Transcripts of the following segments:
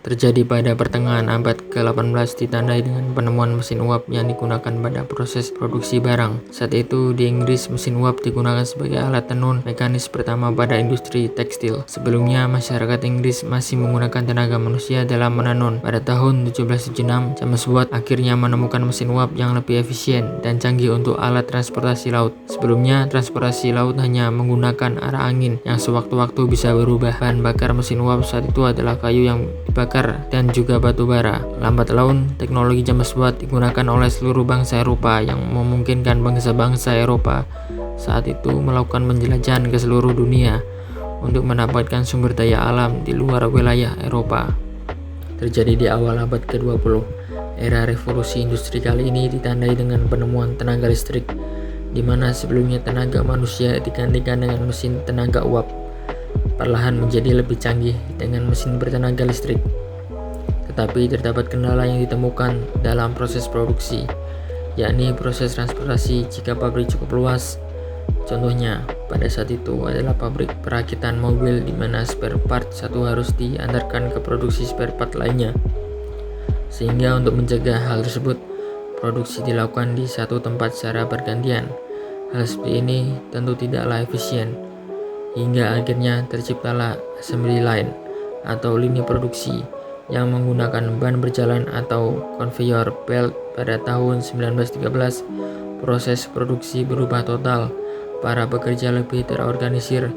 terjadi pada pertengahan abad ke-18 ditandai dengan penemuan mesin uap yang digunakan pada proses produksi barang. Saat itu di Inggris mesin uap digunakan sebagai alat tenun mekanis pertama pada industri tekstil. Sebelumnya masyarakat Inggris masih menggunakan tenaga manusia dalam menenun. Pada tahun 1776 James Watt akhirnya menemukan mesin uap yang lebih efisien dan canggih untuk alat transportasi laut. Sebelumnya transportasi laut hanya menggunakan arah angin yang sewaktu-waktu bisa berubah. Bahan bakar mesin uap saat itu adalah kayu yang dibakar dan juga batu bara. Lambat laun, teknologi James Watt digunakan oleh seluruh bangsa Eropa yang memungkinkan bangsa-bangsa Eropa saat itu melakukan penjelajahan ke seluruh dunia untuk mendapatkan sumber daya alam di luar wilayah Eropa. Terjadi di awal abad ke-20. Era revolusi industri kali ini ditandai dengan penemuan tenaga listrik, di mana sebelumnya tenaga manusia digantikan dengan mesin tenaga uap, perlahan menjadi lebih canggih dengan mesin bertenaga listrik. Tetapi terdapat kendala yang ditemukan dalam proses produksi, yakni proses transportasi jika pabrik cukup luas. Contohnya, pada saat itu adalah pabrik perakitan mobil di mana spare part satu harus diantarkan ke produksi spare part lainnya. Sehingga untuk mencegah hal tersebut, produksi dilakukan di satu tempat secara bergantian. Hal seperti ini tentu tidaklah efisien, hingga akhirnya terciptalah assembly line atau lini produksi yang menggunakan ban berjalan atau conveyor belt. Pada tahun 1913, proses produksi berubah total. Para pekerja lebih terorganisir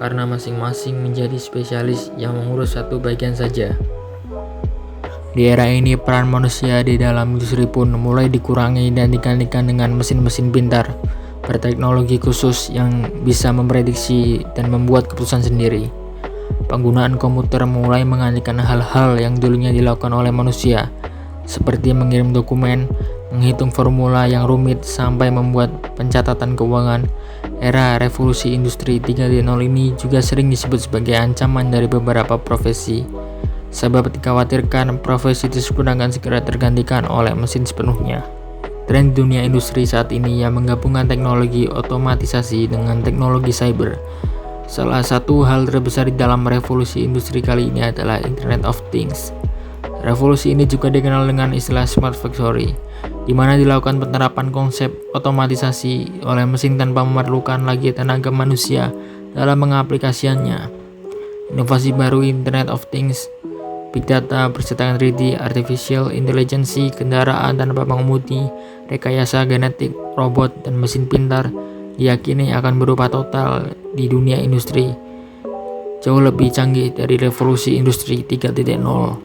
karena masing-masing menjadi spesialis yang mengurus satu bagian saja. Di era ini, peran manusia di dalam industri pun mulai dikurangi dan digantikan dengan mesin-mesin pintar berteknologi khusus yang bisa memprediksi dan membuat keputusan sendiri. Penggunaan komputer mulai menggantikan hal-hal yang dulunya dilakukan oleh manusia, seperti mengirim dokumen, menghitung formula yang rumit, sampai membuat pencatatan keuangan. Era revolusi industri 3.0 ini juga sering disebut sebagai ancaman dari beberapa profesi, sebab dikhawatirkan profesi tersebut akan segera tergantikan oleh mesin sepenuhnya. Tren di dunia industri saat ini yang menggabungkan teknologi otomatisasi dengan teknologi cyber. Salah satu hal terbesar di dalam revolusi industri kali ini adalah Internet of Things. Revolusi ini juga dikenal dengan istilah Smart Factory, di mana dilakukan penerapan konsep otomatisasi oleh mesin tanpa memerlukan lagi tenaga manusia dalam mengaplikasikannya. Inovasi baru Internet of Things, Big Data, percetakan 3D, Artificial Intelligence, kendaraan tanpa pengemudi, rekayasa genetik, robot, dan mesin pintar diyakini akan berubah total di dunia industri, jauh lebih canggih dari revolusi industri 3.0.